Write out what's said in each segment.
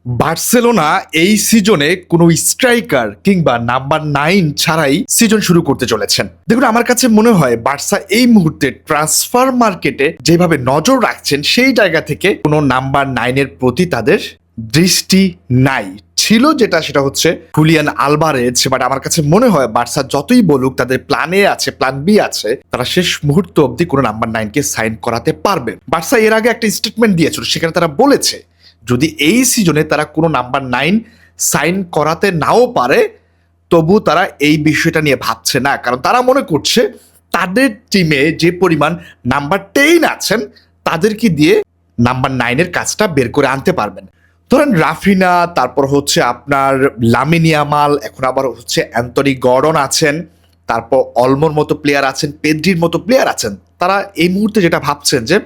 Barcelona এই সিজনে কোনো স্ট্রাইকার কিংবা নাম্বার 9 ছাড়াই সিজন শুরু করতে চলেছেন। দেখুন, আমার কাছে মনে হয় বার্সা এই মুহূর্তে ট্রান্সফার মার্কেটে যেভাবে নজর রাখছেন সেই জায়গা থেকে কোনো নাম্বার 9 এর প্রতি তাদের দৃষ্টি নাই। ছিল যেটা, সেটা হচ্ছে হুলিয়ান আলভারেজ। বাট আমার কাছে মনে হয় বার্সা যতই বলুক তাদের প্ল্যান এ আছে, প্ল্যান বি আছে, তারা শেষ মুহূর্ত অবধি কোনো নাম্বার 9 কে সাইন করাতে পারবে। বার্সা এর আগে একটা স্টেটমেন্ট দিয়েছিল, সেখানে তারা বলেছে যদি এই সিজনে তারা কোনো নাম্বার 9 সাইন করাতে নাও পারে তবু তারা এই বিষয়টা নিয়ে ভাবছে না, কারণ তারা মনে করছে তাদের টিমে যে পরিমাণ নাম্বার 10 আছেন তাদেরকে দিয়ে নাম্বার 9 এর কাজটা বের করে আনতে পারবেন। ধরেন রাফিনা, তারপর হচ্ছে আপনার লামিন ইয়ামাল, এখন আবার হচ্ছে অ্যান্টনি গর্ডন আছেন, তারপর অলমোর মতো প্লেয়ার আছেন, পেদ্রির মতো প্লেয়ার আছেন। তারা এই মুহূর্তে যেটা ভাবছেন যে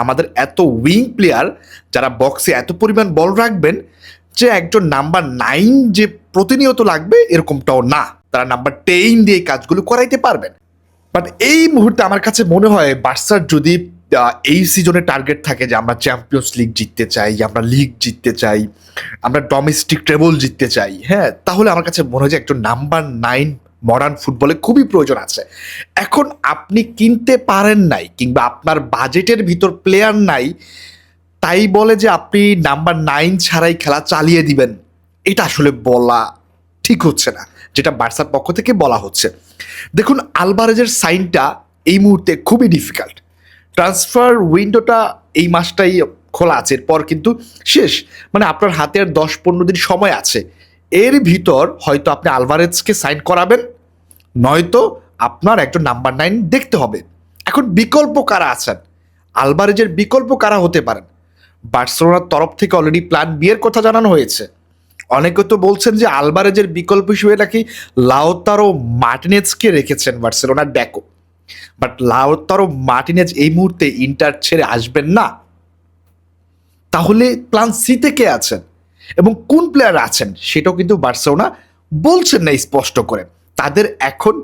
আমাদের এত উইং প্লেয়ার যারা বক্সে এত পরিমাণ বল রাখবেন যে একজন নাম্বার 9 যে প্রতিনিয়ত লাগবে এরকমটাও না, তারা নাম্বার 10 দিয়ে কাজগুলো করাইতে পারবেন। বাট এই মুহূর্তে আমার কাছে মনে হয় বার্সার যদি এই সিজনে টার্গেট থাকে যে আমরা চ্যাম্পিয়ন্স লিগ জিততে চাই, আমরা লিগ জিততে চাই, আমরা ডোমেস্টিক ট্রেবল জিততে চাই, হ্যাঁ, তাহলে আমার কাছে মনে হয় যে একজন নাম্বার 9 মডার্ন ফুটবলে খুবই প্রয়োজন আছে। এখন আপনি কিনতে পারেন নাই কিংবা আপনার বাজেটের ভিতর প্লেয়ার নাই, তাই বলে যে আপনি নাম্বার 9 ছাড়াই খেলা চালিয়ে দিবেন, এটা আসলে বলা ঠিক হচ্ছে না, যেটা বার্সার পক্ষ থেকে বলা হচ্ছে। দেখুন, আলভারেজের সাইনটা এই মুহূর্তে খুবই ডিফিকাল্ট। ট্রান্সফার উইন্ডোটা এই মাসটাই খোলা আছে, এরপর কিন্তু শেষ। মানে আপনার হাতে আর 10-15 দিন সময় আছে, এর ভিতর হয়তো আপনি আলভারেজকে সাইন করাবেন, নয়তো আপনার একজন নাম্বার 9 দেখতে হবে। এখন বিকল্প কারা আছেন, আলভারেজের বিকল্প কারা হতে পারেন? বার্সেলোনার তরফ থেকে অলরেডি প্ল্যান বি এর কথা জানানো হয়েছে। অনেকে তো বলছেন যে আলভারেজের বিকল্প হিসেবে নাকি লাউতারো মার্টিনেজকে রেখেছেন বার্সেলোনার ড্যাকো। বাট লাউতারো মার্টিনেজ এই মুহূর্তে ইন্টার ছেড়ে আসবেন না। তাহলে প্ল্যান সিতে কে আছেন এবং কোন প্লেয়ার আছেন সেটাও কিন্তু বার্সেলোনা বলছেন না স্পষ্ট করে। তাদের এখন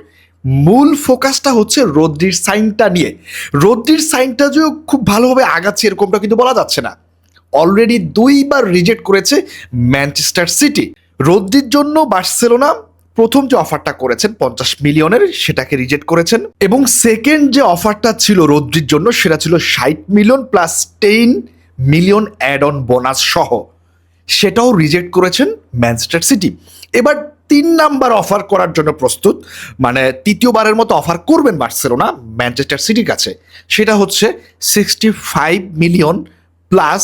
মূল ফোকাসটা হচ্ছে রদ্রির সাইনটা নিয়ে। রদ্রির সাইনটা যে খুব ভালোভাবে আগাচ্ছে এরকমটা কিন্তু বলা যাচ্ছে না। অলরেডি 2বার রিজেক্ট করেছে ম্যানচেস্টার সিটি। রদ্রির জন্য বার্সেলোনা প্রথম যে অফারটা করেছেন 50 মিলিয়নের, সেটাকে রিজেক্ট করেছেন, এবং সেকেন্ড যে অফারটা ছিল রদ্রির জন্য সেটা ছিল 60 million plus 10 million add on bonus সহ, সেটাও রিজেক্ট করেছেন ম্যানচেস্টার সিটি। এবার 3 নাম্বার অফার করার জন্য প্রস্তুত, মানে তৃতীয়বারের মতো অফার করবেন বার্সেলোনা ম্যানচেস্টার সিটির কাছে। সেটা হচ্ছে 65 million plus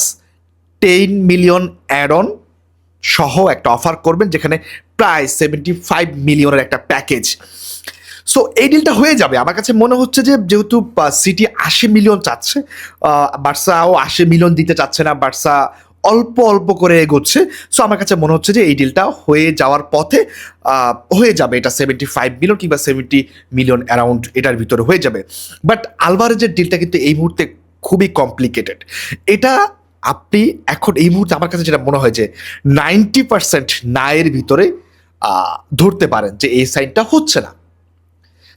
10 million add on সহ একটা অফার করবেন, যেখানে প্রায় 75 মিলিয়নের একটা প্যাকেজ। সো এই ডিলটা হয়ে যাবে। আমার কাছে মনে হচ্ছে যে যেহেতু সিটি 80 মিলিয়ন চাচ্ছে, বার্সাও 80 মিলিয়ন দিতে চাচ্ছে না, বার্সা অল্প অল্প করে এগোচ্ছে। সো আমার কাছে মনে হচ্ছে যে এই ডিলটা হয়ে যাওয়ার পথে হয়ে যাবে, এটা 75 মিলিয়ন কিংবা 70 মিলিয়ন অ্যারাউন্ড এটার ভিতরে হয়ে যাবে। বাট আলভারেজের ডিলটা কিন্তু এই মুহূর্তে খুবই কমপ্লিকেটেড। এটা আপনি এখন এই মুহূর্তে আমার কাছে যেটা মনে হয় যে 90% না এর ভিতরে ধরতে পারেন যে এই সাইনটা হচ্ছে না।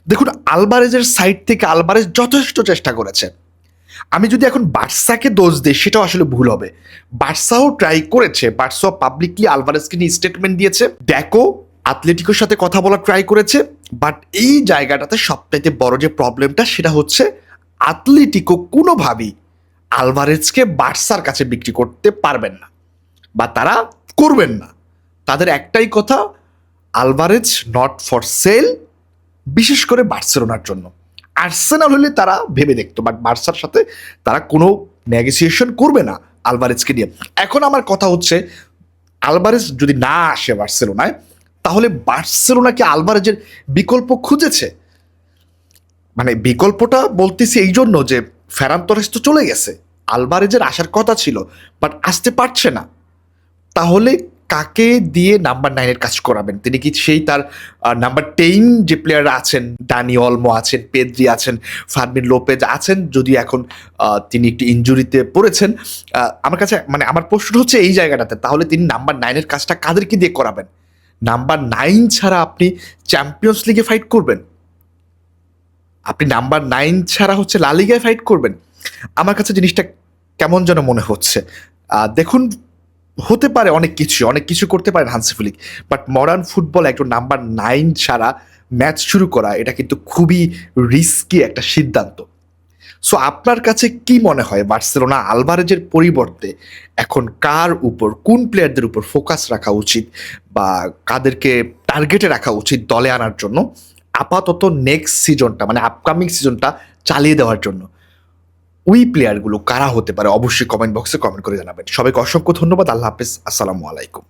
দেখুন, আলভারেজের সাইড থেকে আলভারেজ যথেষ্ট চেষ্টা করেছে। আমি যদি এখন বার্সাকে দোষ দিই সেটাও আসলে ভুল হবে। বার্সাও ট্রাই করেছে, বার্সা পাবলিকলি আলভারেজকে নিয়ে স্টেটমেন্ট দিয়েছে, ড্যাকো আথলেটিকোর সাথে কথা বলা ট্রাই করেছে। বাট এই জায়গাটাতে সবচাইতে বড় যে প্রবলেমটা সেটা হচ্ছে আথলেটিকো কোনোভাবেই আলভারেজকে বার্সার কাছে বিক্রি করতে পারবেন না, বা তারা করবেন না। তাদের একটাই কথা, আলভারেজ নট ফর সেল, বিশেষ করে বার্সেলোনার জন্য। আর্সেনাল হলে তারা ভেবে দেখতো, বাট বার্সার সাথে তারা কোনো নেগোসিয়েশন করবে না আলভারেজকে নিয়ে। এখন আমার কথা হচ্ছে আলভারেজ যদি না আসে বার্সেলোনায়, তাহলে বার্সেলোনা কি আলভারেজের বিকল্প খুঁজেছে? মানে বিকল্পটা বলতেছি এই জন্য যে ফেরান তোরেস তো চলে গেছে, আলভারেজের আসার কথা ছিল বাট আসতে পারছে না। তাহলে কাকে দিয়ে নাম্বার 9 এর কাজ করাবেন? তিনি কি সেই তার নাম্বার 10 যে প্লেয়াররা আছেন, দানি অলমো আছেন, পেদ্রি আছেন, ফার্মিন লোপেজ আছেন, যদি এখন তিনি একটি ইনজুরিতে পড়েছেন। আমার কাছে মানে আমার প্রশ্ন হচ্ছে এই জায়গাটাতে, তাহলে তিনি নাম্বার 9 এর কাজটা কাদেরকে দিয়ে করাবেন? নাম্বার 9 ছাড়া আপনি চ্যাম্পিয়ন্স লিগে ফাইট করবেন? আপনি নাম্বার 9 ছাড়া হচ্ছে লা লিগায় ফাইট করবেন? আমার কাছে জিনিসটা কেমন যেন মনে হচ্ছে। দেখুন, হতে পারে অনেক কিছু করতে পারেন Hansi Flick, but modern football একজন নাম্বার 9 ছাড়া ম্যাচ শুরু করা এটা কিন্তু খুবই রিস্কি একটা সিদ্ধান্ত। সো আপনার কাছে কি মনে হয় বার্সেলোনা আলভারেজের পরিবর্তে এখন কার উপর, কোন প্লেয়ারদের উপর ফোকাস রাখা উচিত বা কাদেরকে টার্গেটে রাখা উচিত দলে আনার জন্য আপাতত নেক্সট সিজনটা মানে আপকামিং সিজনটা চালিয়ে দেওয়ার জন্য? ওই প্লেয়ারগুলো কারা হতে পারে অবশ্যই কমেন্ট বক্সে কমেন্ট করে জানাবেন। সবাইকে অসংখ্য ধন্যবাদ। আল্লাহ হাফেজ। আসসালামু আলাইকুম।